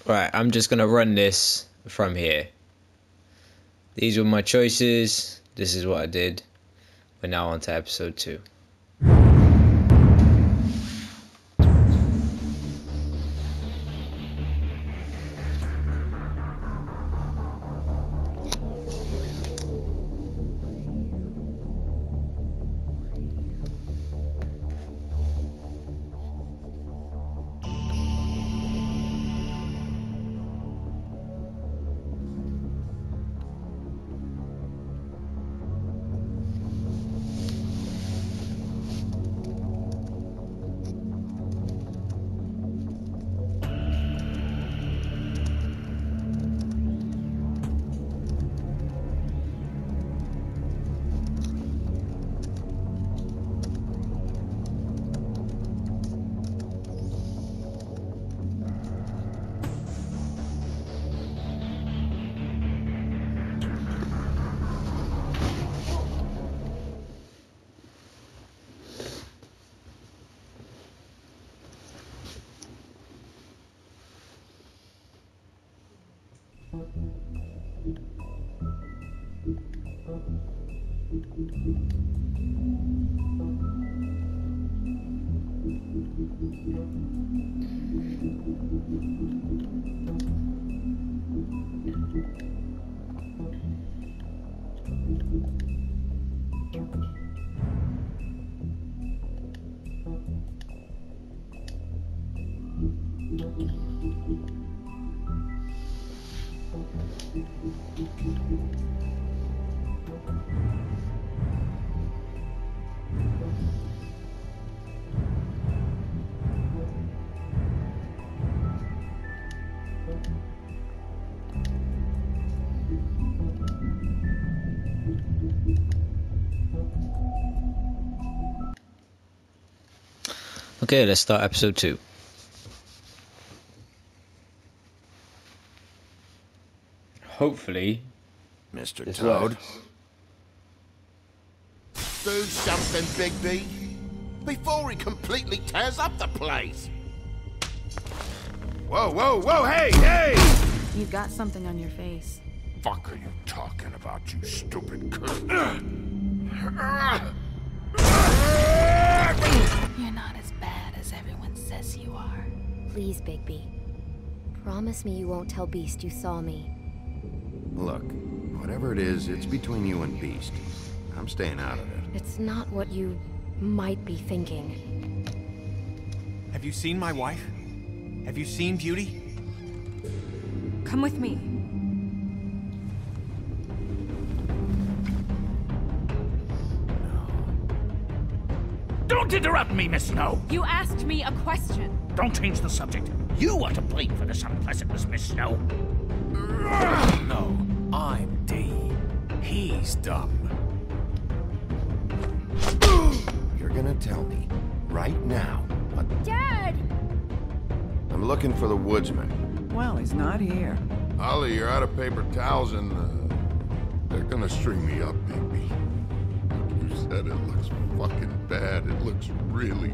Right, I'm just gonna run this from here. These were my choices. This is what I did. We're now on to episode 2. Okay, let's start episode 2. Hopefully, Mr. this Toad. works. Do something, Bigby, before he completely tears up the place. Whoa, whoa, whoa, hey, hey! You've got something on your face. Fuck are you talking about, you stupid You're not as bad as everyone says you are. Please, Bigby. Promise me you won't tell Beast you saw me. Look, whatever it is, it's between you and Beast. I'm staying out of it. It's not what you might be thinking. Have you seen my wife? Have you seen Beauty? Come with me. Don't interrupt me, Miss Snow! You asked me a question. Don't change the subject. You are to blame for this unpleasantness, Miss Snow. No, I'm D. He's dumb. You're gonna tell me, right now, what... Dad! I'm looking for the woodsman. Well, he's not here. Ollie, you're out of paper towels and they're gonna string me up, Bigby. You said it looks fucking bad. It looks really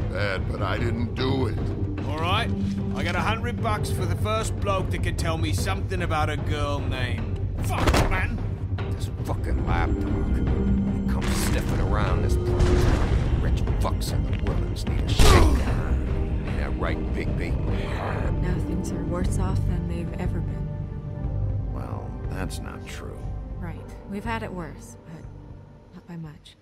bad, but I didn't do it. Alright, I got $100 for the first bloke that can tell me something about a girl named... Fuck, man! This fucking lapdog. He comes sniffing around this place. Rich fucks and the women's need a shakedown. Ain't that right, Bigby? Now things are worse off than they've ever been. Well, that's not true. Right. We've had it worse, but not by much.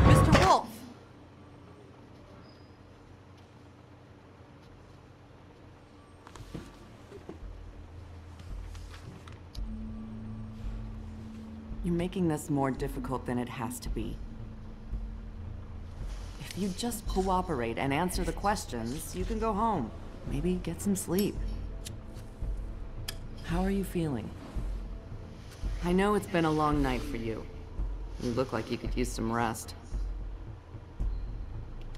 Mr. Wolf! You're making this more difficult than it has to be. If you just cooperate and answer the questions, you can go home. Maybe get some sleep. How are you feeling? I know it's been a long night for you. You look like you could use some rest.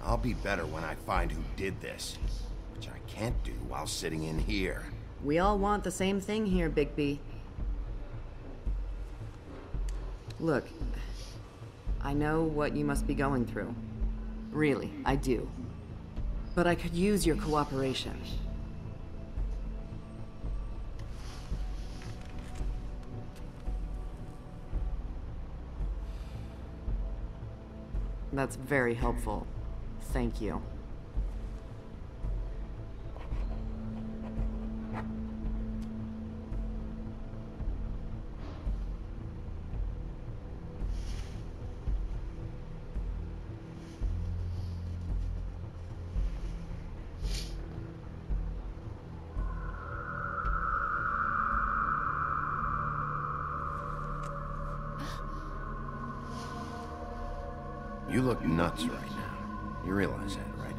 I'll be better when I find who did this, which I can't do while sitting in here. We all want the same thing here, Bigby. Look, I know what you must be going through. Really, I do. But I could use your cooperation. That's very helpful. Thank you. You look nuts right now. You realize that, right?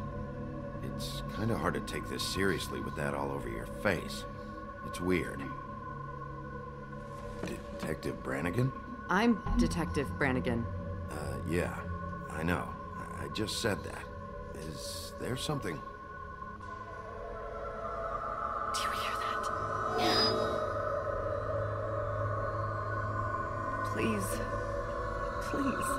It's kind of hard to take this seriously with that all over your face. It's weird. Detective Brannigan? I'm Detective Brannigan. Yeah. I know. I just said that. Is there something? Do you hear that? Please. Please.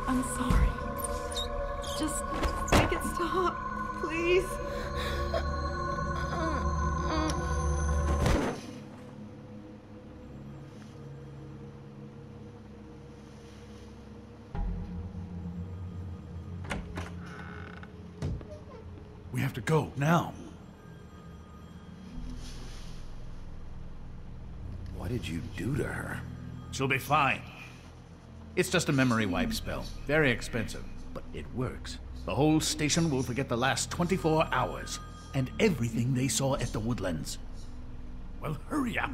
I'm sorry. Just make it stop, please. We have to go, now. What did you do to her? She'll be fine. It's just a memory wipe spell. Very expensive, but it works. The whole station will forget the last 24 hours, and everything they saw at the Woodlands. Well, hurry up.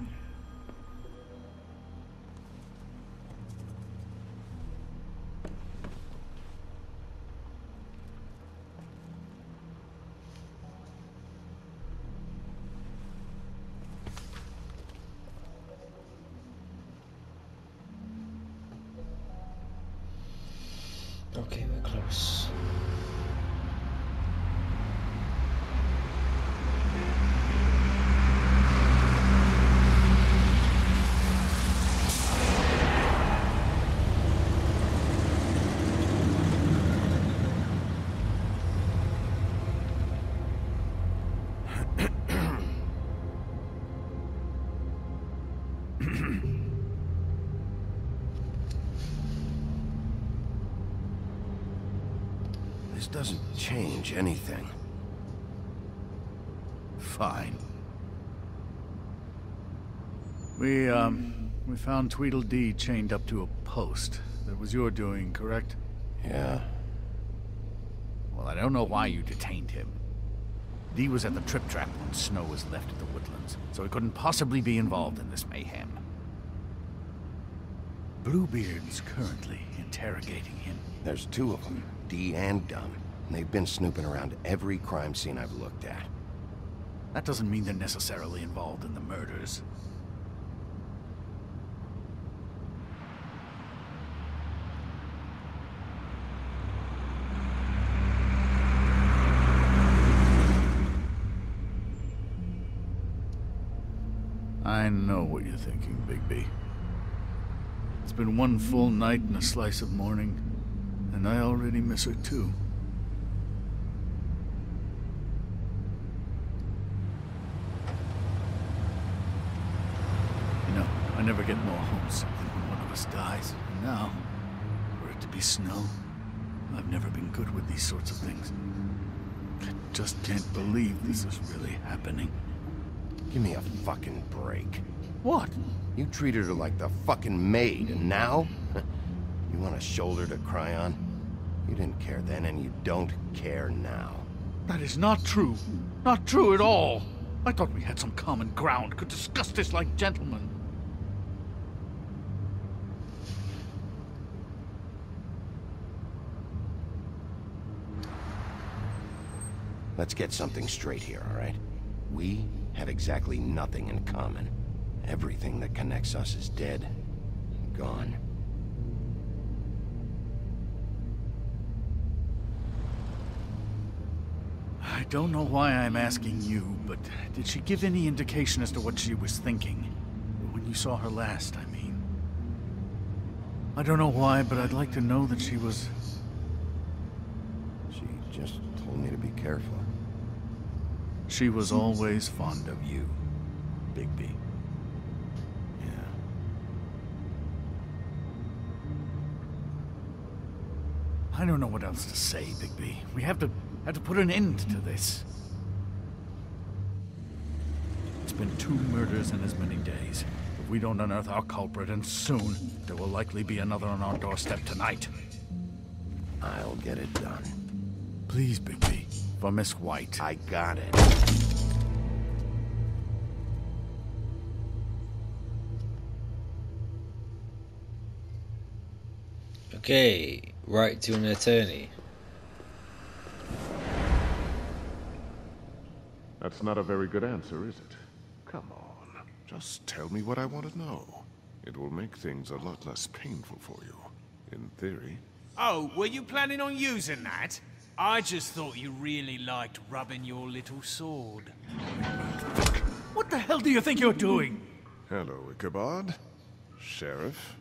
Okay, we're close. This doesn't change anything. Fine. We found Tweedledee chained up to a post. That was your doing, correct? Yeah. Well, I don't know why you detained him. Dee was at the Trip Trap when Snow was left at the Woodlands, so he couldn't possibly be involved in this mayhem. Bluebeard's currently interrogating him. There's two of them, Dee and Dunn. And they've been snooping around every crime scene I've looked at. That doesn't mean they're necessarily involved in the murders. I know what you're thinking, Bigby. It's been one full night and a slice of morning, and I already miss her too. You know, I never get more homesick than when one of us dies. And now, for it to be Snow, I've never been good with these sorts of things. I just can't believe this is really happening. Give me a fucking break. What? You treated her like the fucking maid, and now? You want a shoulder to cry on? You didn't care then, and you don't care now. That is not true. Not true at all. I thought we had some common ground, could discuss this like gentlemen. Let's get something straight here, all right? We have exactly nothing in common. Everything that connects us is dead, gone. I don't know why I'm asking you, but did she give any indication as to what she was thinking? When you saw her last, I mean. I don't know why, but I'd like to know that she was... She just told me to be careful. She was always fond of you, Bigby. Yeah. I don't know what else to say, Bigby. We have to put an end to this. It's been 2 murders in as many days. If we don't unearth our culprit, and soon, there will likely be another on our doorstep tonight. I'll get it done. Please, Bigby. For Miss White. I got it. Okay, right to an attorney. That's not a very good answer, is it? Come on. Just tell me what I want to know. It will make things a lot less painful for you. In theory. Oh, were you planning on using that? I just thought you really liked rubbing your little sword. What the hell do you think you're doing? Hello, Ichabod. Sheriff.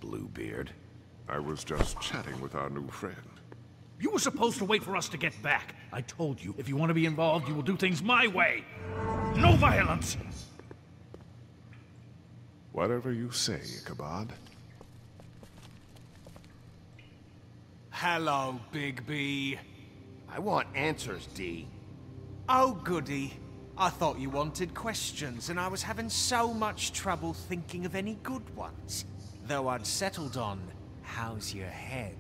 Bluebeard. I was just chatting with our new friend. You were supposed to wait for us to get back. I told you, if you want to be involved, you will do things my way. No violence! Whatever you say, Ichabod. Hello, Bigby. I want answers, D. Oh, goody. I thought you wanted questions, and I was having so much trouble thinking of any good ones. Though I'd settled on, how's your head?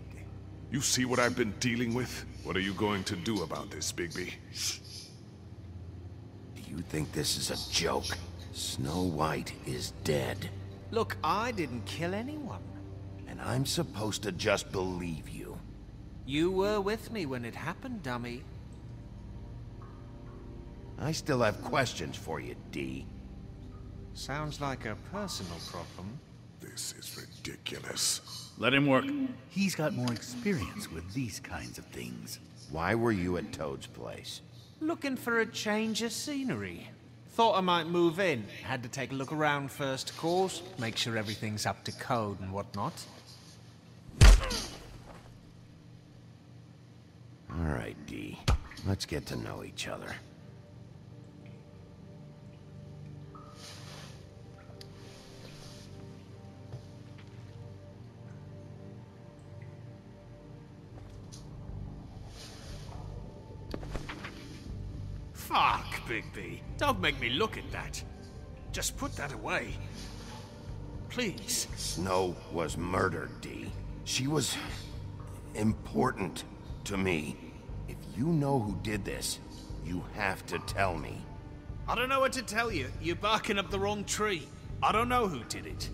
You see what I've been dealing with? What are you going to do about this, Bigby? Do you think this is a joke? Snow White is dead. Look, I didn't kill anyone. And I'm supposed to just believe you. You were with me when it happened, dummy. I still have questions for you, D. Sounds like a personal problem. This is ridiculous. Let him work. He's got more experience with these kinds of things. Why were you at Toad's place? Looking for a change of scenery. Thought I might move in. Had to take a look around first, of course. Make sure everything's up to code and whatnot. All right, D. Let's get to know each other. Fuck, Bigby. Don't make me look at that. Just put that away. Please. Snow was murdered, D. She was important to me. If you know who did this, you have to tell me. I don't know what to tell you. You're barking up the wrong tree. I don't know who did it.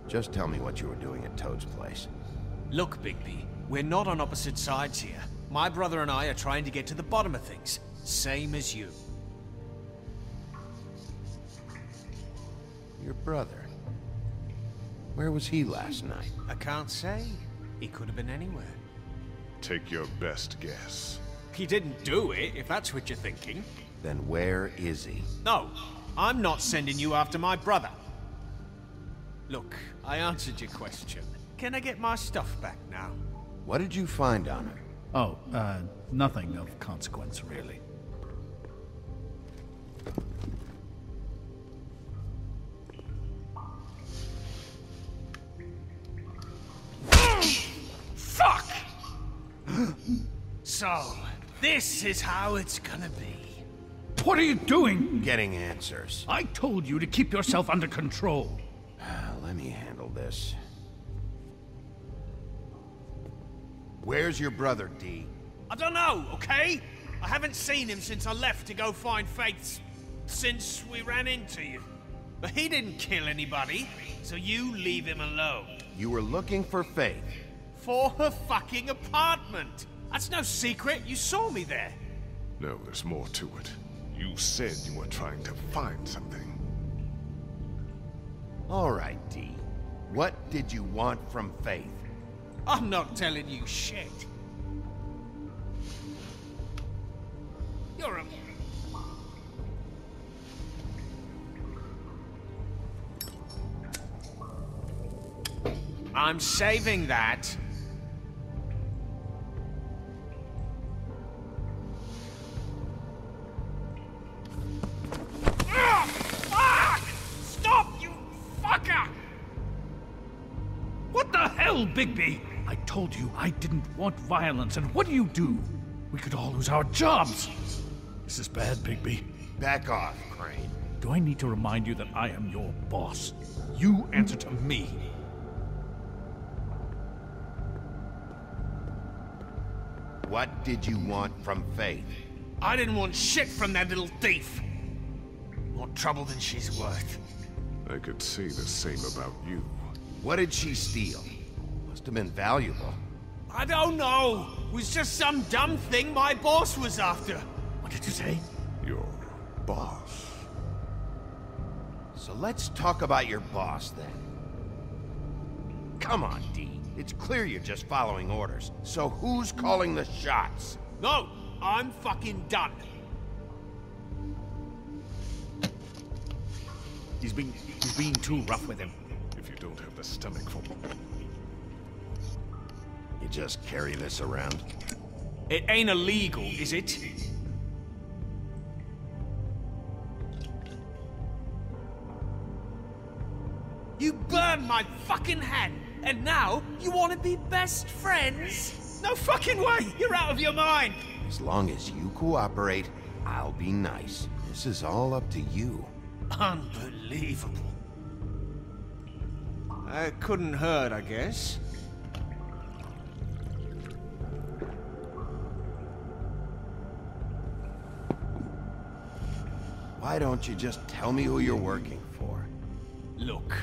Just tell me what you were doing at Toad's place. Look, Bigby, we're not on opposite sides here. My brother and I are trying to get to the bottom of things. Same as you. Your brother? Where was he last night? I can't say. He could have been anywhere. Take your best guess. He didn't do it, if that's what you're thinking. Then where is he? No, I'm not sending you after my brother. Look, I answered your question. Can I get my stuff back now? What did you find on her? Oh, nothing of consequence, really. Fuck! So, this is how it's gonna be. What are you doing? Getting answers. I told you to keep yourself under control. Let me handle this. Where's your brother, D? I don't know, okay? I haven't seen him since I left to go find Faith since we ran into you. But he didn't kill anybody, so you leave him alone. You were looking for Faith. For her fucking apartment. That's no secret. You saw me there. No, there's more to it. You said you were trying to find something. All right, D. What did you want from Faith? I'm not telling you shit. You're a... I'm saving that. Fuck! Stop, you fucker! What the hell, Bigby? I told you I didn't want violence, and what do? We could all lose our jobs. This is bad, Bigby. Back off, Crane. Do I need to remind you that I am your boss? You answer to me. What did you want from Faith? I didn't want shit from that little thief. More trouble than she's worth. I could say the same about you. What did she steal? Must have been valuable. I don't know. It was just some dumb thing my boss was after. What did you say? Your boss. So let's talk about your boss, then. Come on, D. It's clear you're just following orders. So who's calling the shots? No, I'm fucking done. He's being too rough with him. If you don't have the stomach for me. You just carry this around. It ain't illegal, is it? You burned my fucking hand, and now you want to be best friends? No fucking way! You're out of your mind! As long as you cooperate, I'll be nice. This is all up to you. Unbelievable. It couldn't hurt, I guess. Why don't you just tell me who you're working for? Look,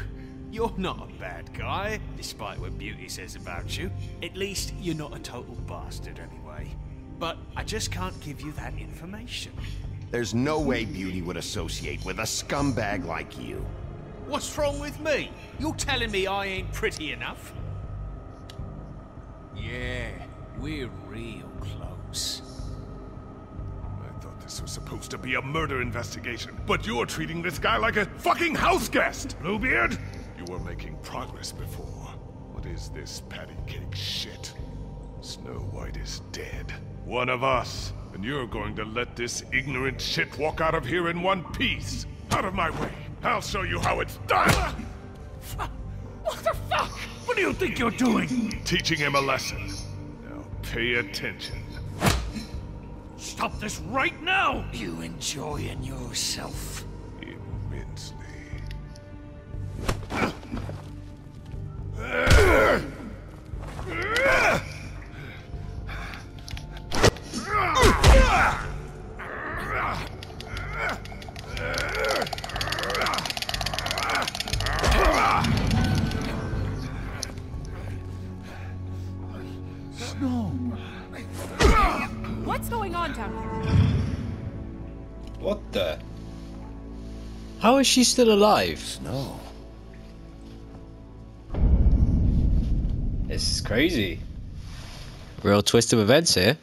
you're not a bad guy, despite what Beauty says about you. At least, you're not a total bastard anyway. But I just can't give you that information. There's no way Beauty would associate with a scumbag like you. What's wrong with me? You're telling me I ain't pretty enough? Yeah, we're real close. I thought this was supposed to be a murder investigation, but you're treating this guy like a fucking house guest, Bluebeard! You were making progress before. What is this patty cake shit? Snow White is dead. One of us. And you're going to let this ignorant shit walk out of here in one piece. Out of my way. I'll show you how it's done! What the fuck? What do you think you're doing? Teaching him a lesson. Now pay attention. Stop this right now! You enjoying yourself? Immensely. What's going on down here? What the? How is she still alive? Snow. This is crazy. Real twist of events here.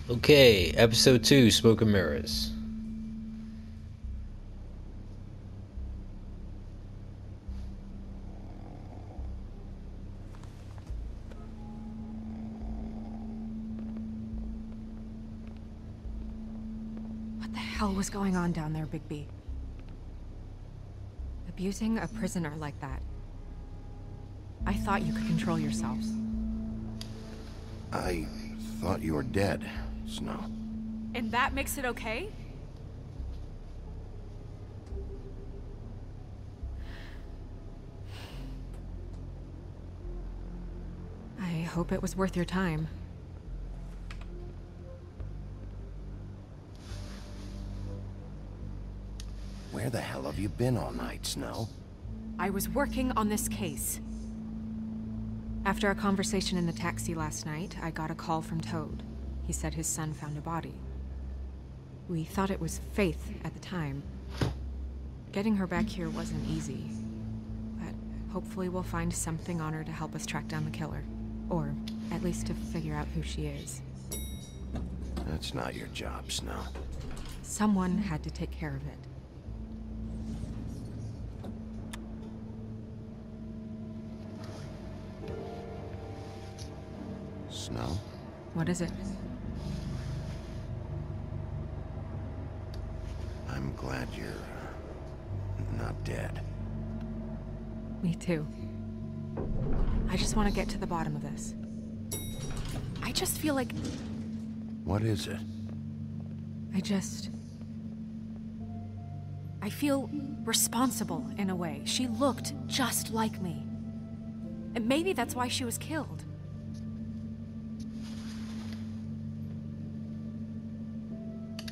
Okay, episode 2, Smoke and Mirrors. What the hell was going on down there, Bigby? Abusing a prisoner like that. I thought you could control yourselves. I thought you were dead, Snow. And that makes it okay? I hope it was worth your time. Where the hell have you been all night, Snow? I was working on this case. After a conversation in the taxi last night, I got a call from Toad. He said his son found a body. We thought it was Faith at the time. Getting her back here wasn't easy. But hopefully we'll find something on her to help us track down the killer. Or at least to figure out who she is. That's not your job, Snow. Someone had to take care of it. Snow? What is it? I'm glad you're not dead. Me too. I just want to get to the bottom of this. I just feel like... What is it? I feel responsible in a way. She looked just like me. And maybe that's why she was killed.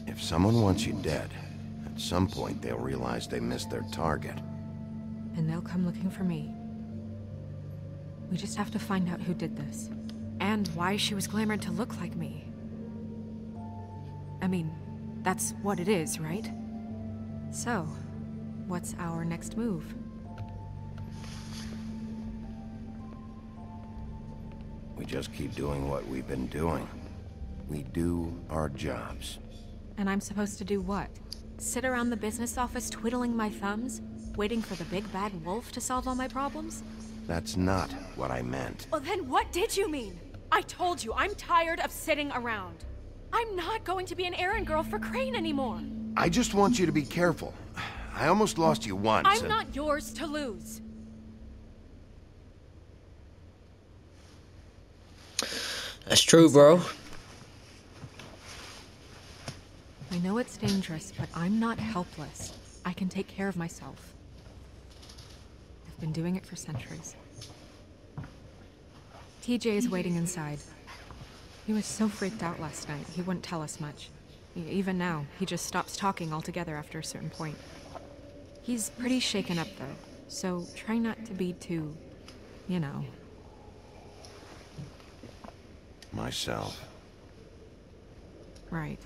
If someone wants you dead, at some point they'll realize they missed their target. And they'll come looking for me. We just have to find out who did this. And why she was glamored to look like me. I mean, that's what it is, right? So, what's our next move? We just keep doing what we've been doing. We do our jobs. And I'm supposed to do what? Sit around the business office twiddling my thumbs? Waiting for the big bad wolf to solve all my problems? That's not what I meant. Well, then what did you mean? I told you, I'm tired of sitting around. I'm not going to be an errand girl for Crane anymore. I just want you to be careful. I almost lost you once. I'm not yours to lose. That's true, bro. I know it's dangerous, but I'm not helpless. I can take care of myself. I've been doing it for centuries. TJ is waiting inside. He was so freaked out last night, he wouldn't tell us much. Even now, he just stops talking altogether after a certain point. He's pretty shaken up, though, so try not to be too, you know. Myself. Right.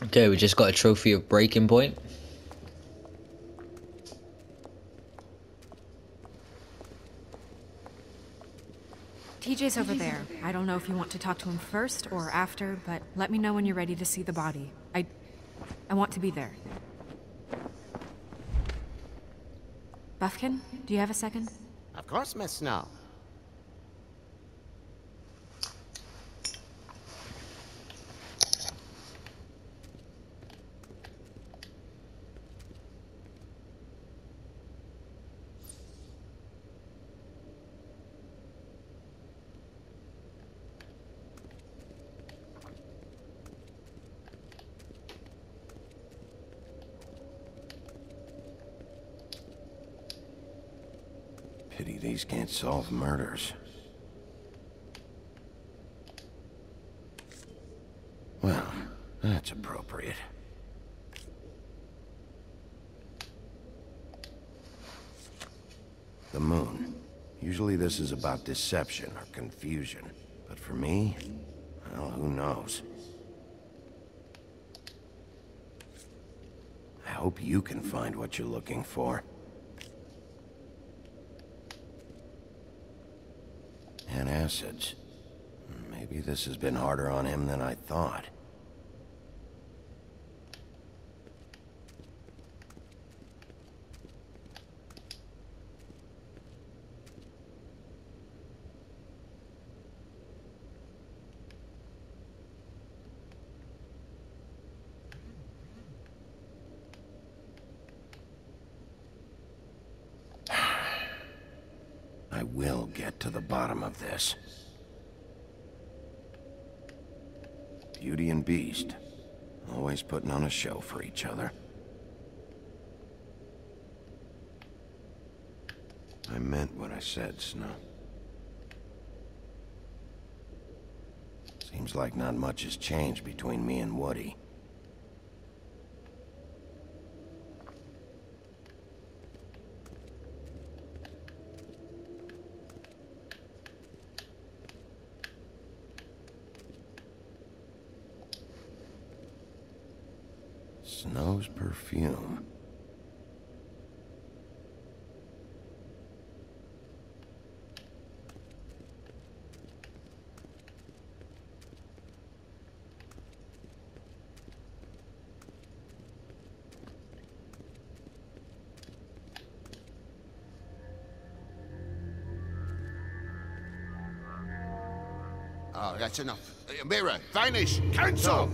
Okay, we just got a trophy of Breaking Point. TJ's over there. I don't know if you want to talk to him first or after, but let me know when you're ready to see the body. I want to be there. Buffkin, do you have a second? Of course, Miss Snow. Pity these can't solve murders. Well, that's appropriate. The moon. Usually this is about deception or confusion. But for me, well, who knows? I hope you can find what you're looking for. Antacids. Maybe this has been harder on him than I thought. I will get to the bottom of this. Beauty and Beast, always putting on a show for each other. I meant what I said, Snow. Seems like not much has changed between me and Woody. Snow's perfume. Oh, that's enough. Mirror, vanish, cancel!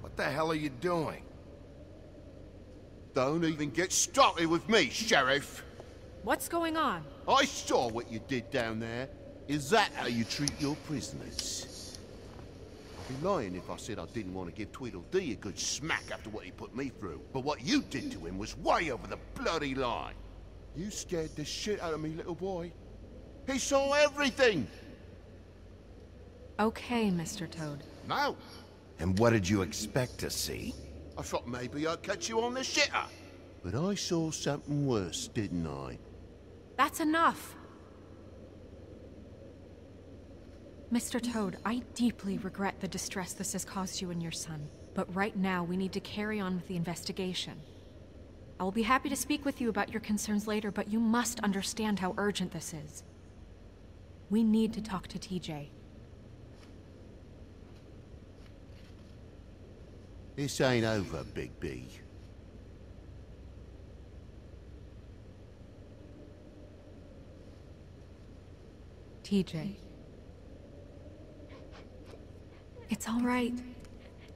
What the hell are you doing? Don't even get started with me, Sheriff. What's going on? I saw what you did down there. Is that how you treat your prisoners? I'd be lying if I said I didn't want to give Tweedledee a good smack after what he put me through. But what you did to him was way over the bloody line. You scared the shit out of me, little boy. He saw everything! Okay, Mr. Toad. No. And what did you expect to see? I thought maybe I'd catch you on the shitter. But I saw something worse, didn't I? That's enough! Mr. Toad, I deeply regret the distress this has caused you and your son. But right now, we need to carry on with the investigation. I will be happy to speak with you about your concerns later, but you must understand how urgent this is. We need to talk to TJ. This ain't over, Big B. TJ. It's all right.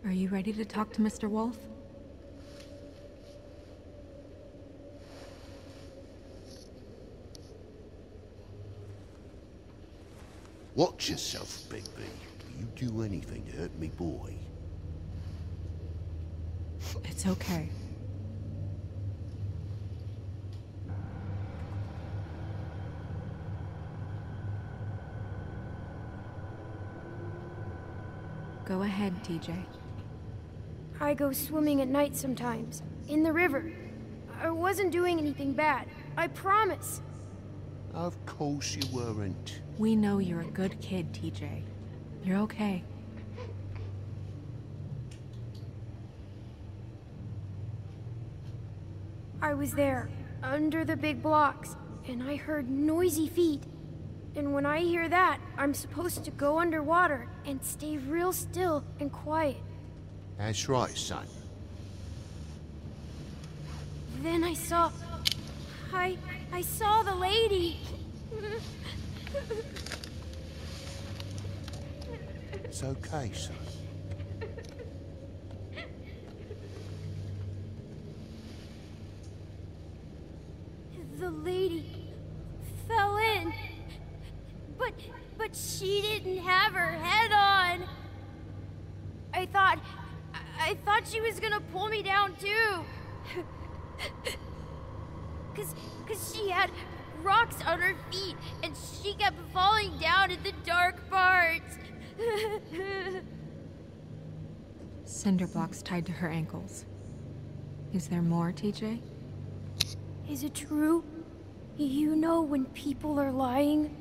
Are you ready to talk to Mr. Wolf? Watch yourself, Big B. You do anything to hurt me, boy. It's okay. Go ahead, TJ. I go swimming at night sometimes, in the river. I wasn't doing anything bad, I promise. Of course you weren't. We know you're a good kid, TJ. You're okay. I was there, under the big blocks, and I heard noisy feet. And when I hear that, I'm supposed to go underwater and stay real still and quiet. That's right, son. Then I saw... I saw the lady. It's okay, son. The lady fell in. But she didn't have her head on. I thought she was gonna pull me down too. Cause she had rocks on her feet and she kept falling down in the dark parts. Cinder blocks tied to her ankles. Is there more, TJ? Is it true? You know when people are lying?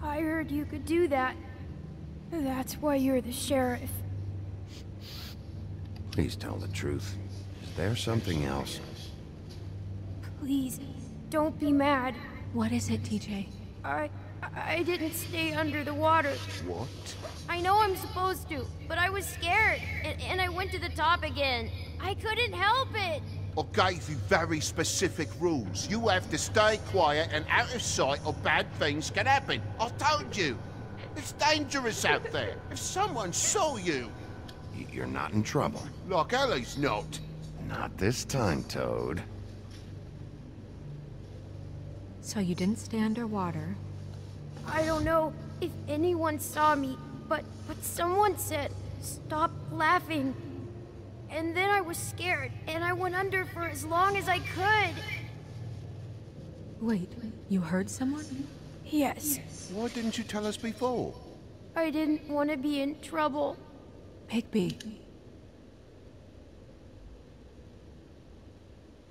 I heard you could do that. That's why you're the sheriff. Please tell the truth. Is There's something else. Please, don't be mad. What is it, TJ? I didn't stay under the water. What? I know I'm supposed to, but I was scared, and I went to the top again. I couldn't help it. I gave you very specific rules. You have to stay quiet and out of sight or bad things can happen. I told you. It's dangerous out there. If someone saw you... You're not in trouble. Like Ellie's not. Not this time, Toad. So you didn't stay underwater? I don't know if anyone saw me, but someone said, "Stop laughing." And then I was scared, and I went under for as long as I could. Wait, you heard someone? Yes. Why didn't you tell us before? I didn't want to be in trouble. Bigby.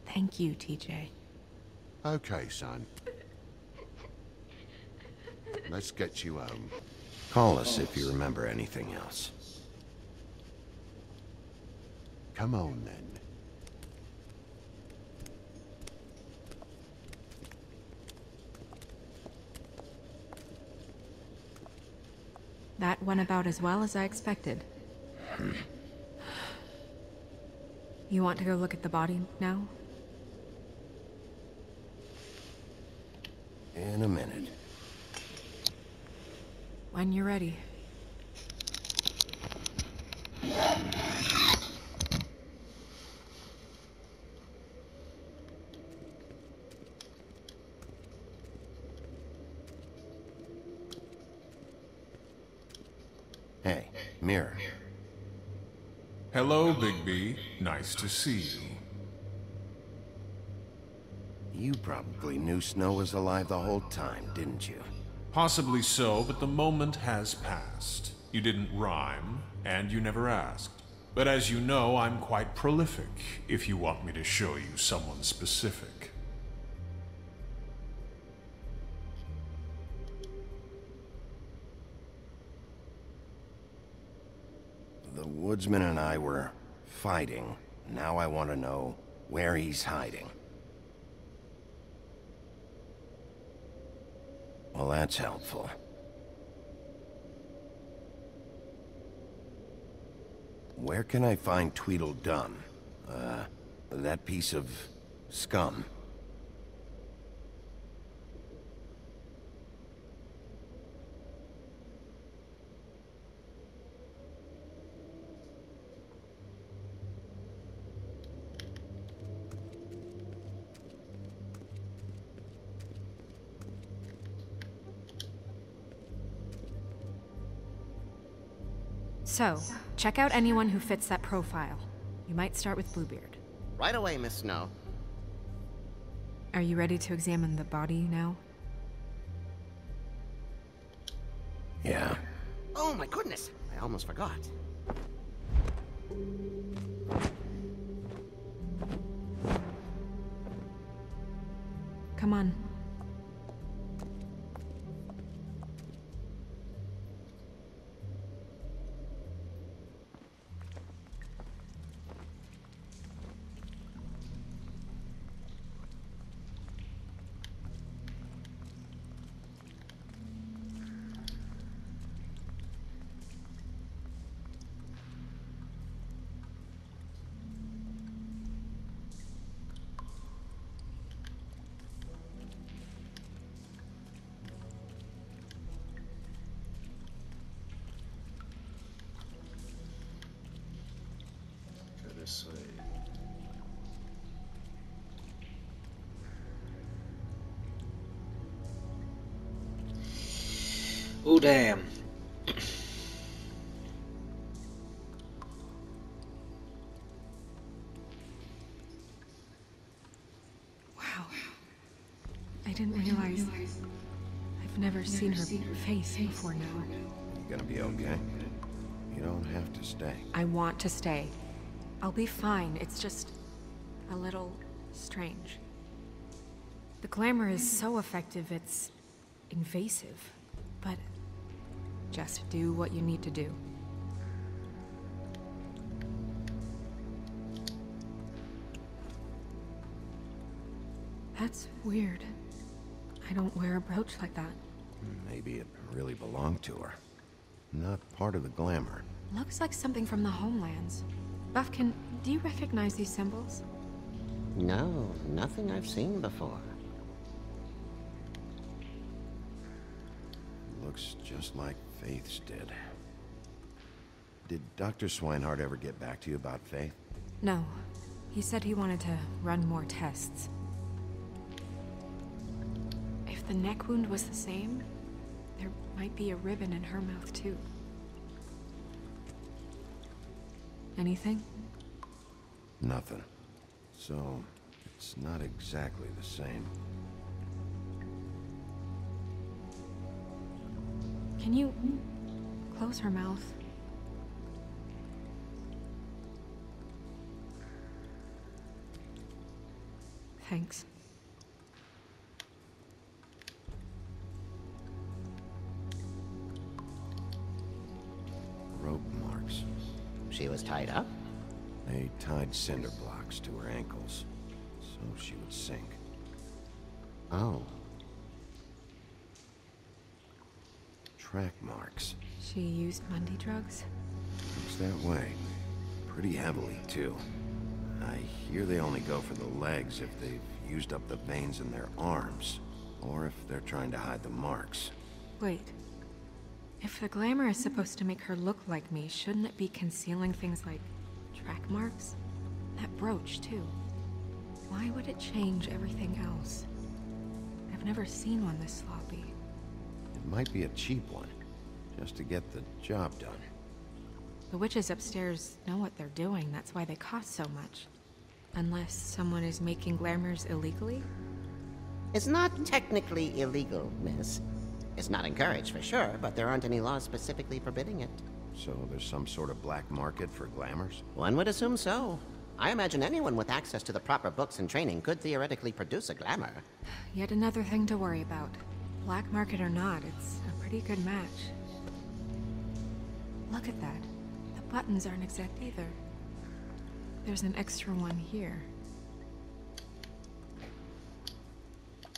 Thank you, TJ. Okay, son. Let's get you home. Call us if you remember anything else. Come on, then. That went about as well as I expected. You want to go look at the body now? In a minute. When you're ready. Hey, Mirror. Hello, Bigby. Nice to see you. You probably knew Snow was alive the whole time, didn't you? Possibly so, but the moment has passed. You didn't rhyme, and you never asked. But as you know, I'm quite prolific, if you want me to show you someone specific. The woodsman and I were fighting. Now I want to know where he's hiding. Well, that's helpful. Where can I find Tweedledum? That piece of scum. So, check out anyone who fits that profile. You might start with Bluebeard. Right away, Miss Snow. Are you ready to examine the body now? Yeah. Oh my goodness! I almost forgot. Come on. This way. Oh damn. Wow. I didn't realize I've never seen her face before now. You gonna be okay? You don't have to stay. I want to stay. I'll be fine. It's just a little strange. The glamour is so effective, it's invasive. But just do what you need to do. That's weird. I don't wear a brooch like that. Maybe it really belonged to her. Not part of the glamour. Looks like something from the homelands. Buffkin, do you recognize these symbols? No, nothing I've seen before. Looks just like Faith's did. Did Dr. Swinehart ever get back to you about Faith? No. He said he wanted to run more tests. If the neck wound was the same, there might be a ribbon in her mouth too. Anything? Nothing. So, it's not exactly the same. Can you close her mouth? Thanks. Rope marks. She was tied up? They tied cinder blocks to her ankles, so she would sink. Oh. Track marks. She used Mundy drugs? Looks that way. Pretty heavily, too. I hear they only go for the legs if they've used up the veins in their arms, or if they're trying to hide the marks. Wait. If the glamour is supposed to make her look like me, shouldn't it be concealing things like track marks? That brooch, too. Why would it change everything else? I've never seen one this sloppy. It might be a cheap one, just to get the job done. The witches upstairs know what they're doing, that's why they cost so much. Unless someone is making glamours illegally? It's not technically illegal, miss. It's not encouraged for sure, but there aren't any laws specifically forbidding it. So there's some sort of black market for glamours? One would assume so. I imagine anyone with access to the proper books and training could theoretically produce a glamour. Yet another thing to worry about. Black market or not, it's a pretty good match. Look at that. The buttons aren't exact either. There's an extra one here.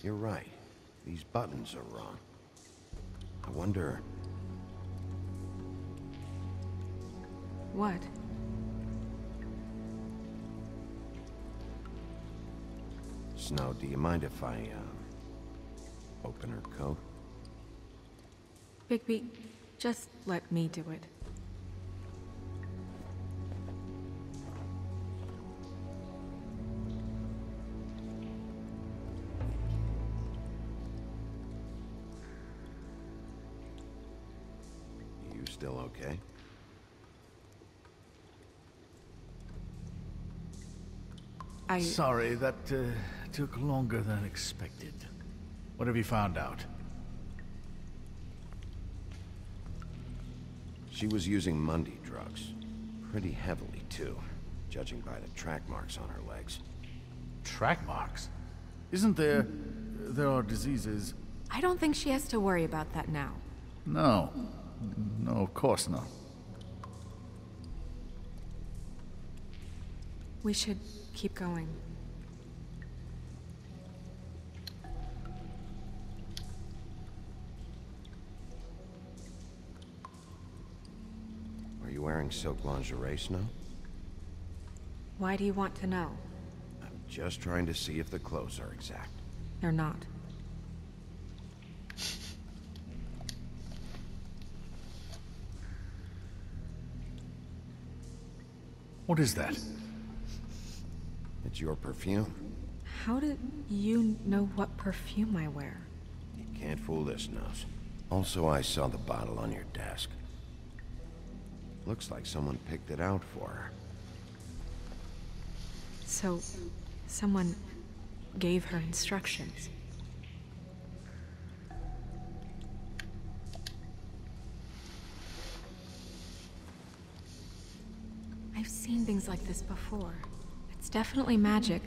You're right. These buttons are wrong. I wonder... What? Snow, do you mind if I, open her coat? Bigby, just let me do it. You still okay? Sorry, that took longer than expected. What have you found out? She was using Mundy drugs. Pretty heavily, too, judging by the track marks on her legs. Track marks? Isn't there... there are diseases... I don't think she has to worry about that now. No. No, of course not. We should keep going. Are you wearing silk lingerie, Snow? Why do you want to know? I'm just trying to see if the clothes are exact. They're not. What is that? It's your perfume. How did you know what perfume I wear? You can't fool this nose. Also, I saw the bottle on your desk. Looks like someone picked it out for her. So, someone gave her instructions. I've seen things like this before. It's definitely magic,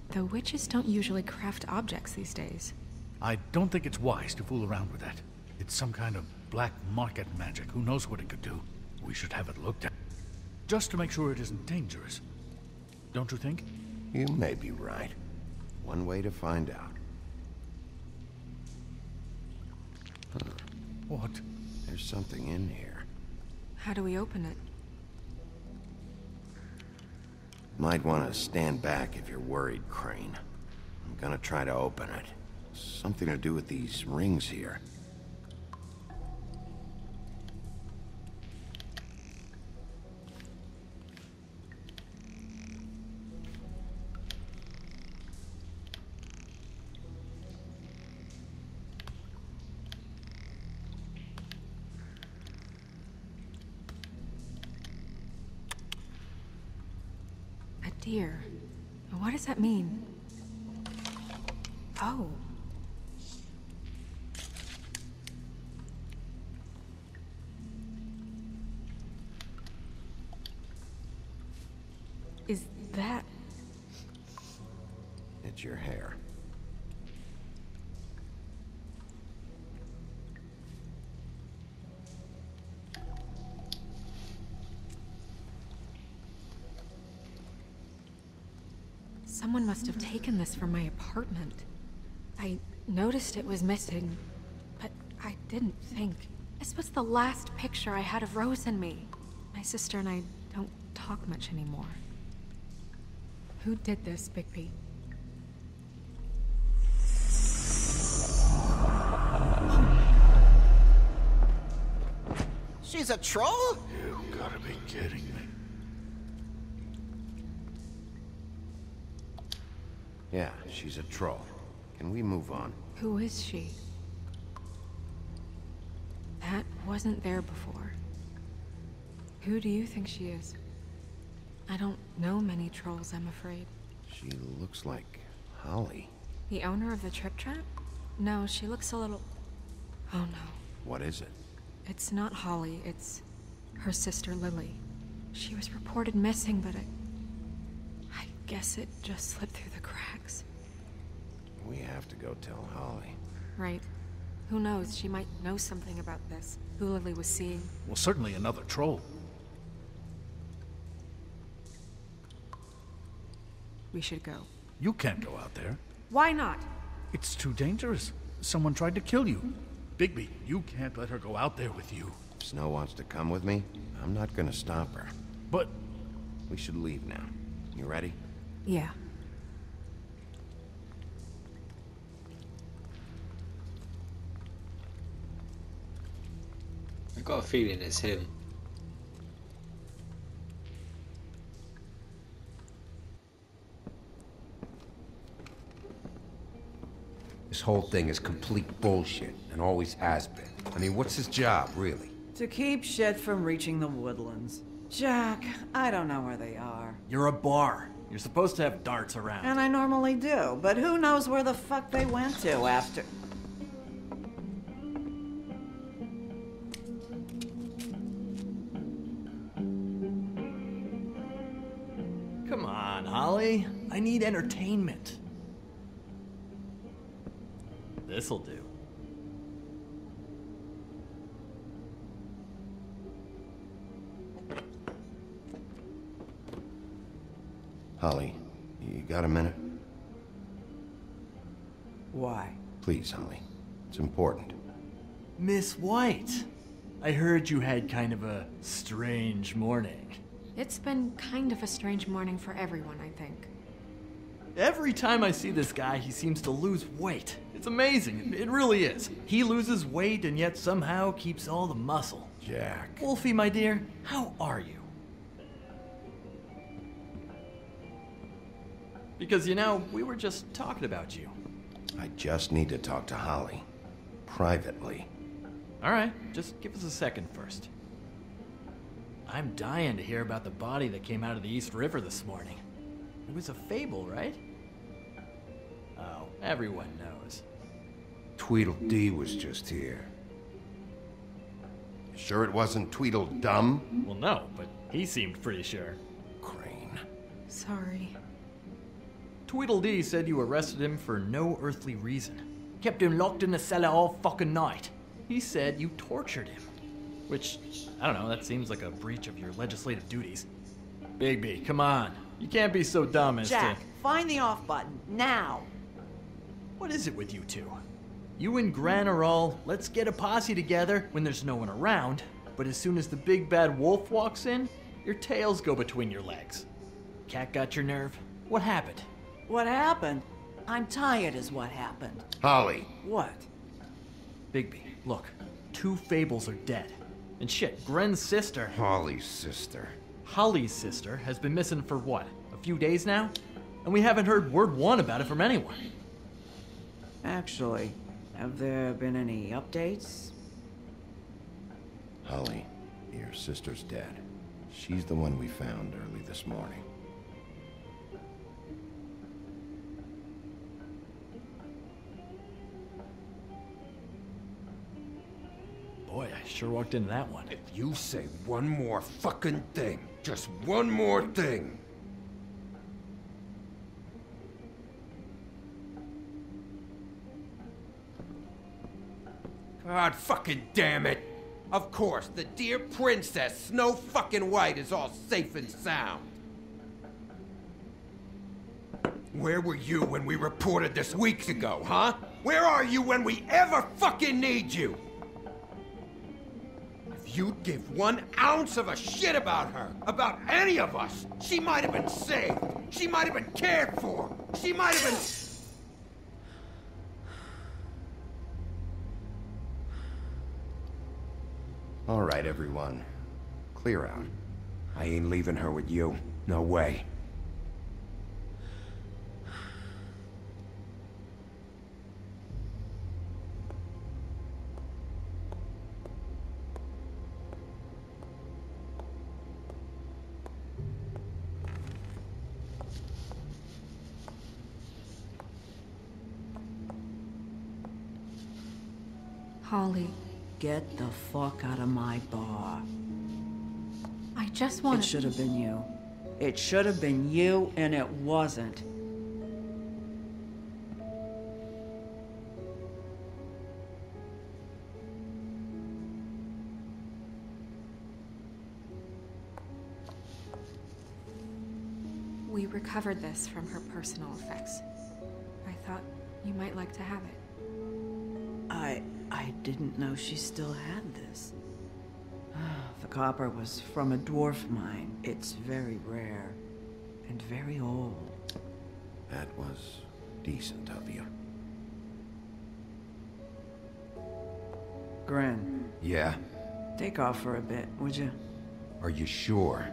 though witches don't usually craft objects these days. I don't think it's wise to fool around with that. It's some kind of black market magic. Who knows what it could do? We should have it looked at. Just to make sure it isn't dangerous. Don't you think? You may be right. one way to find out. Huh. What? There's something in here. How do we open it? Might want to stand back if you're worried, Crane. I'm gonna try to open it. Something to do with these rings here. Dear, what does that mean? Oh. Is that... It's your hair. Someone must have taken this from my apartment. I noticed it was missing, but I didn't think. This was the last picture I had of Rose and me. My sister and I don't talk much anymore. Who did this, Bigby? She's a troll? You gotta be kidding me. Yeah, she's a troll. Can we move on? Who is she? That wasn't there before. Who do you think she is? I don't know many trolls, I'm afraid. She looks like Holly. The owner of the Trip Trap? No, she looks a little... Oh no. What is it? It's not Holly, it's her sister Lily. She was reported missing, but I guess it just slipped through the cracks. We have to go tell Holly. Right. Who knows, she might know something about this. Who Lily was seeing. Well, certainly another troll. We should go. You can't go out there. Why not? It's too dangerous. Someone tried to kill you. Bigby, you can't let her go out there with you. If Snow wants to come with me, I'm not gonna stop her. But... We should leave now. You ready? Yeah. I got a feeling it's him. This whole thing is complete bullshit, and always has been. I mean, what's his job, really? To keep shit from reaching the woodlands. Jack, I don't know where they are. You're a bar. You're supposed to have darts around. And I normally do, but who knows where the fuck they went to after... Come on, Holly. I need entertainment. This'll do. Holly, you got a minute? Why? Please, Holly. It's important. Miss White, I heard you had kind of a strange morning. It's been kind of a strange morning for everyone, I think. Every time I see this guy, he seems to lose weight. It's amazing. It really is. He loses weight and yet somehow keeps all the muscle. Jack. Wolfie, my dear, how are you? Because, you know, we were just talking about you. I just need to talk to Holly. Privately. All right, just give us a second first. I'm dying to hear about the body that came out of the East River this morning. It was a fable, right? Oh, everyone knows. Tweedledee was just here. Sure it wasn't Tweedledum? Well, no, but he seemed pretty sure. Crane. Sorry. Tweedledee said you arrested him for no earthly reason. Kept him locked in the cellar all fucking night. He said you tortured him. Which, I don't know, that seems like a breach of your legislative duties. Bigby, come on. You can't be so dumb as Jack, find the off button, now. What is it with you two? You and Gran are all, let's get a posse together when there's no one around, but as soon as the big bad wolf walks in, your tails go between your legs. Cat got your nerve? What happened? What happened? I'm tired is what happened. Holly. What? Bigby, look. 2 Fables are dead. And shit, Gren's sister... Holly's sister. Holly's sister has been missing for what? A few days now? And we haven't heard word one about it from anyone. Actually, have there been any updates? Holly, your sister's dead. She's the one we found early this morning. Boy, I sure walked into that one. If you say one more fucking thing, just one more thing. God fucking damn it! Of course, the dear Princess Snow fucking White is all safe and sound. Where were you when we reported this weeks ago, huh? Where are you when we ever fucking need you? If you'd give 1 ounce of a shit about her, about any of us, she might have been saved. She might have been cared for. She might have been... All right, everyone. Clear out. I ain't leaving her with you. No way. Holly. Get the fuck out of my bar. I just want It should have been you. It should have been you, and it wasn't. We recovered this from her personal effects. I thought you might like to have it. I didn't know she still had this. The copper was from a dwarf mine. It's very rare and very old. That was decent of you. Gren. Yeah? Take off for a bit, would you? Are you sure?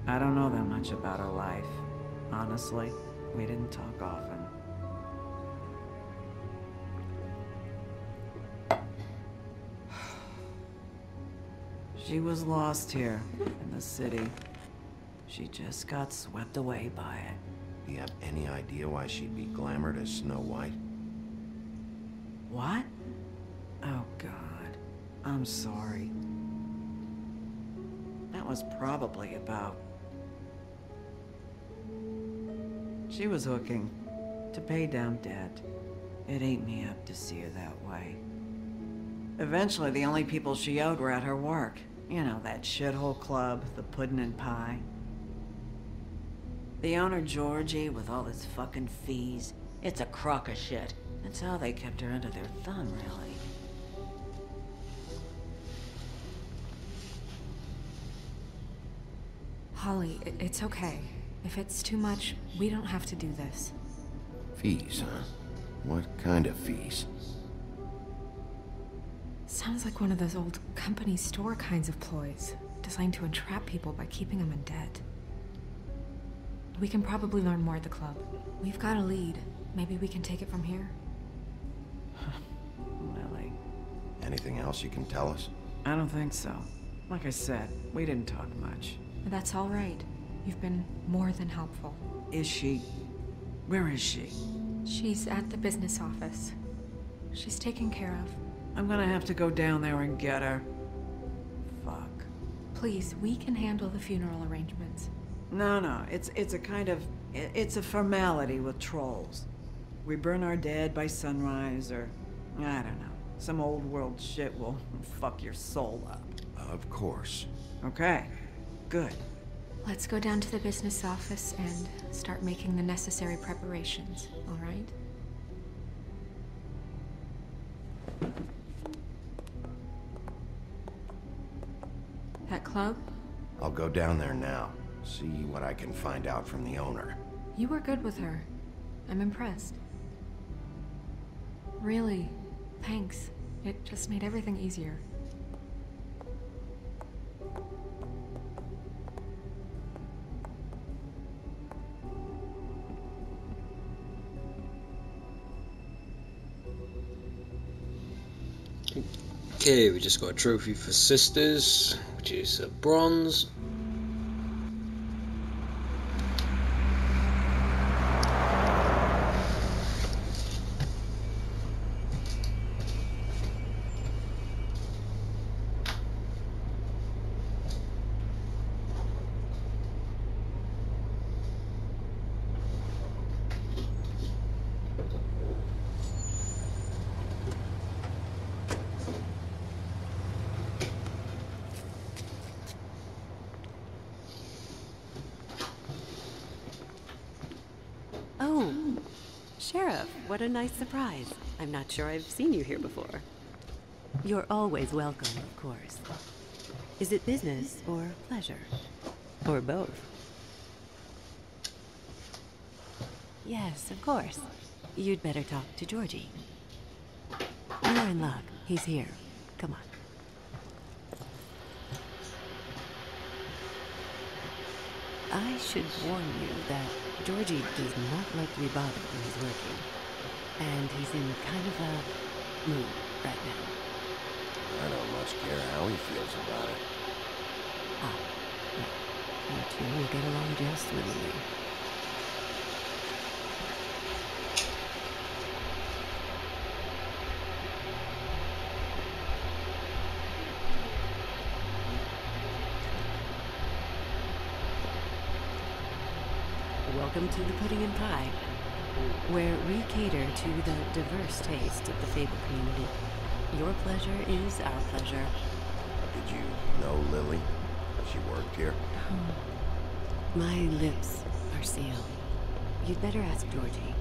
I don't know that much about her life. Honestly, we didn't talk often. She was lost here, in the city. She just got swept away by it. Do you have any idea why she'd be glamored as Snow White? What? Oh, God. I'm sorry. That was probably about... She was hooking to pay down debt. It ate me up to see her that way. Eventually, the only people she owed were at her work. You know, that shithole club, the Puddin' and Pie. The owner, Georgie, with all his fucking fees. It's a crock of shit. That's how they kept her under their thumb, really. Holly, it's okay. If it's too much, we don't have to do this. Fees, huh? What kind of fees? Sounds like one of those old company store kinds of ploys, designed to entrap people by keeping them in debt. We can probably learn more at the club. We've got a lead. Maybe we can take it from here? Lily. Anything else you can tell us? I don't think so. Like I said, we didn't talk much. That's all right. You've been more than helpful. Is she? Where is she? She's at the business office. She's taken care of. I'm gonna have to go down there and get her. Fuck. Please, we can handle the funeral arrangements. No, it's a kind of... It's a formality with trolls. We burn our dead by sunrise, or... I don't know. Some old world shit will fuck your soul up. Of course. Okay, good. Let's go down to the business office and start making the necessary preparations, all right? That club? I'll go down there now. See what I can find out from the owner. You were good with her. I'm impressed. Really, thanks. It just made everything easier. Okay, we just got a trophy for Sisters, which is a bronze. Oh, Sheriff, what a nice surprise. I'm not sure I've seen you here before. You're always welcome, of course. Is it business or pleasure? Or both? Yes, of course. You'd better talk to Georgie. You're in luck. He's here. Come on. I should warn you that Georgie does not like to be bothered when he's working. And he's in kind of a mood right now. I don't much care how he feels about it. Ah, well, you two will get along just swimmingly. Welcome to the Pudding and Pie, where we cater to the diverse taste of the Fable community. Your pleasure is our pleasure. Did you know Lily? She worked here? My lips are sealed. You'd better ask Georgie.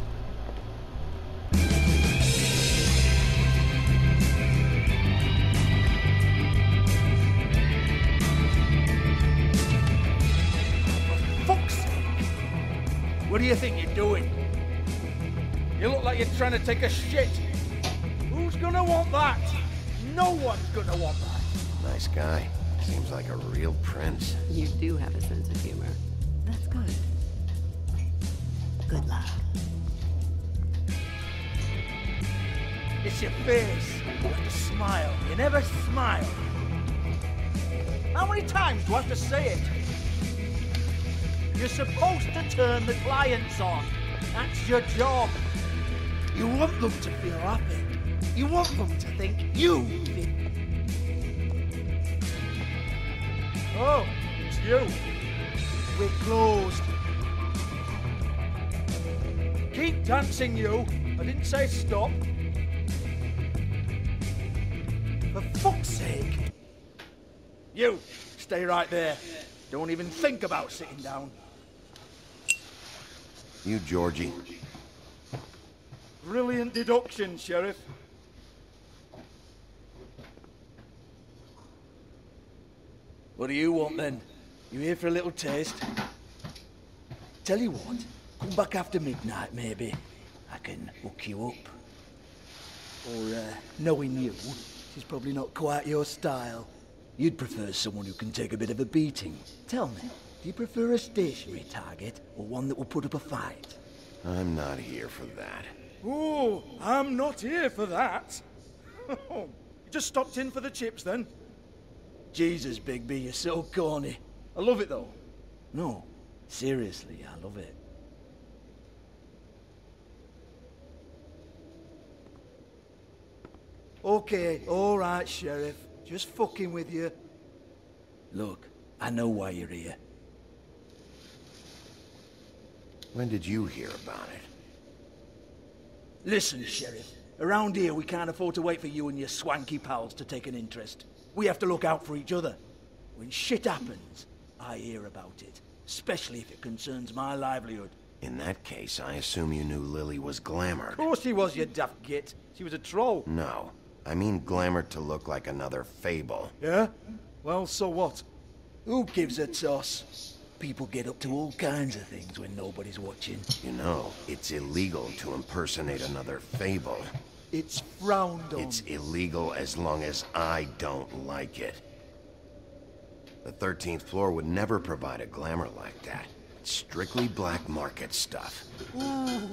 What do you think you're doing? You look like you're trying to take a shit. Who's gonna want that? No one's gonna want that. Nice guy. Seems like a real prince. You do have a sense of humor. That's good. Good luck. It's your face. You have to smile. You never smile. How many times do I have to say it? You're supposed to turn the clients on. That's your job. You want them to feel happy. You want them to think you feel... Oh, it's you. We're closed. Keep dancing, you. I didn't say stop. For fuck's sake. You, stay right there. Don't even think about sitting down. You, Georgie. Brilliant deduction, Sheriff. What do you want, then? You here for a little taste? Tell you what, come back after midnight, maybe. I can hook you up. Or, knowing you, she's probably not quite your style. You'd prefer someone who can take a bit of a beating. Tell me, do you prefer a stationary target, or one that will put up a fight? I'm not here for that. Oh, I'm not here for that. You just stopped in for the chips, then? Jesus, Bigby, you're so corny. I love it, though. No, seriously, I love it. Okay, all right, Sheriff. Just fucking with you. Look, I know why you're here. When did you hear about it? Listen, Sheriff. Around here, we can't afford to wait for you and your swanky pals to take an interest. We have to look out for each other. When shit happens, I hear about it. Especially if it concerns my livelihood. In that case, I assume you knew Lily was glamored. Of course she was, you daft git. She was a troll. No. I mean glamored to look like another fable. Yeah? Well, so what? Who gives a toss? People get up to all kinds of things when nobody's watching. You know, it's illegal to impersonate another fable. It's frowned on. It's illegal as long as I don't like it. The 13th floor would never provide a glamour like that. It's strictly black market stuff. Ooh,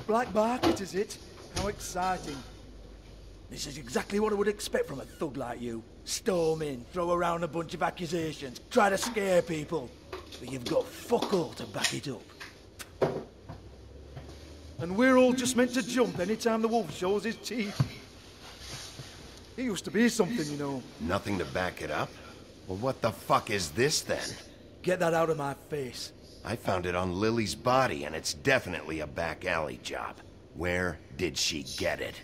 black market is it? How exciting. This is exactly what I would expect from a thug like you. Storm in, throw around a bunch of accusations, try to scare people. But you've got fuck all to back it up. And we're all just meant to jump any time the wolf shows his teeth. He used to be something, you know. Nothing to back it up? Well, what the fuck is this then? Get that out of my face. I found it on Lily's body, and it's definitely a back alley job. Where did she get it?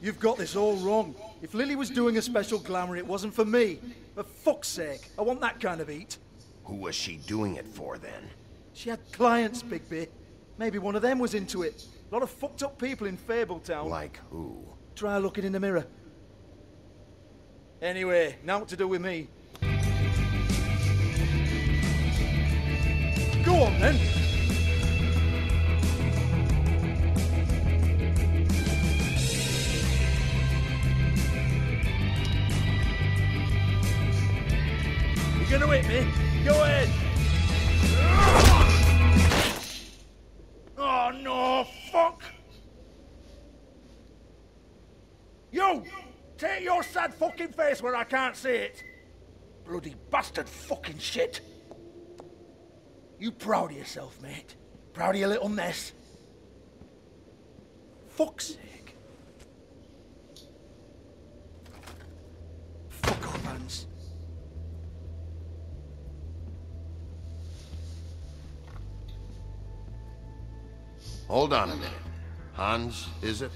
You've got this all wrong. If Lily was doing a special glamour, it wasn't for me. For fuck's sake, I want that kind of eat. Who was she doing it for, then? She had clients, Bigby. Maybe one of them was into it. A lot of fucked up people in Fabletown. Like who? Try looking in the mirror. Anyway, now what to do with me. Go on, then. You're gonna hit me? Go ahead. Oh, no, fuck. You! Take your sad fucking face where I can't see it. Bloody bastard fucking shit. You proud of yourself, mate? Proud of your little mess? Fuck's sake. Fuck off, Hans. Hold on a minute. Hans, is it?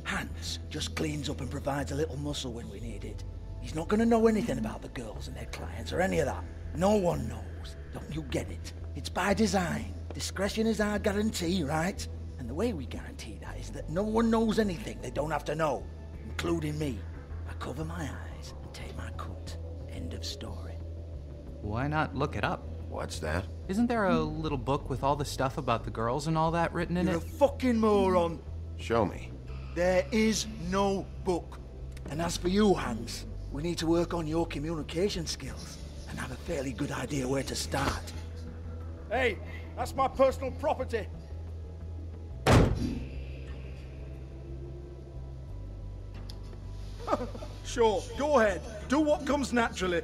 Hans just cleans up and provides a little muscle when we need it. He's not gonna know anything about the girls and their clients or any of that. No one knows. Don't you get it? It's by design. Discretion is our guarantee, right? And the way we guarantee that is that no one knows anything they don't have to know, including me. I cover my eyes and take my cut. End of story. Why not look it up? What's that? Isn't there a little book with all the stuff about the girls and all that written in You're it? a fucking moron. Show me. There is no book. And as for you, Hans, we need to work on your communication skills and have a fairly good idea where to start. Hey, that's my personal property. Sure, go ahead. Do what comes naturally.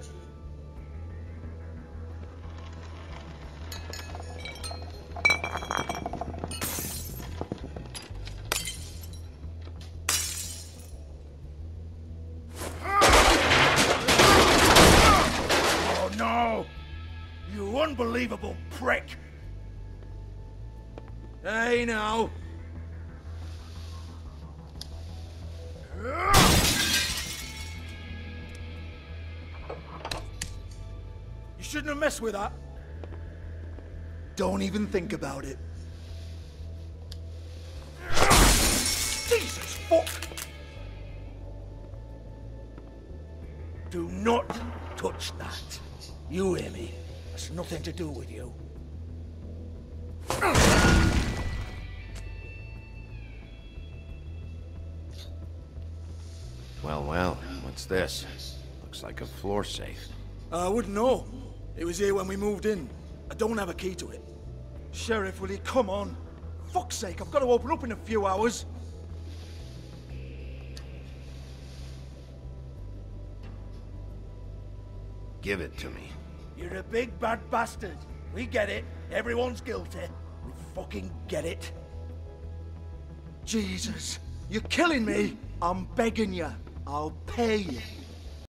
Oh no! You unbelievable prick! Hey now! You shouldn't have messed with that. Don't even think about it. Jesus fuck! Do not touch that. You hear me? It's nothing to do with you. Well, what's this? Looks like a floor safe. I wouldn't know. It was here when we moved in. I don't have a key to it. Sheriff, will you come on? Fuck's sake, I've got to open up in a few hours. Give it to me. You're a big bad bastard. We get it. Everyone's guilty. We fucking get it. Jesus, you're killing me. I'm begging you. I'll pay you.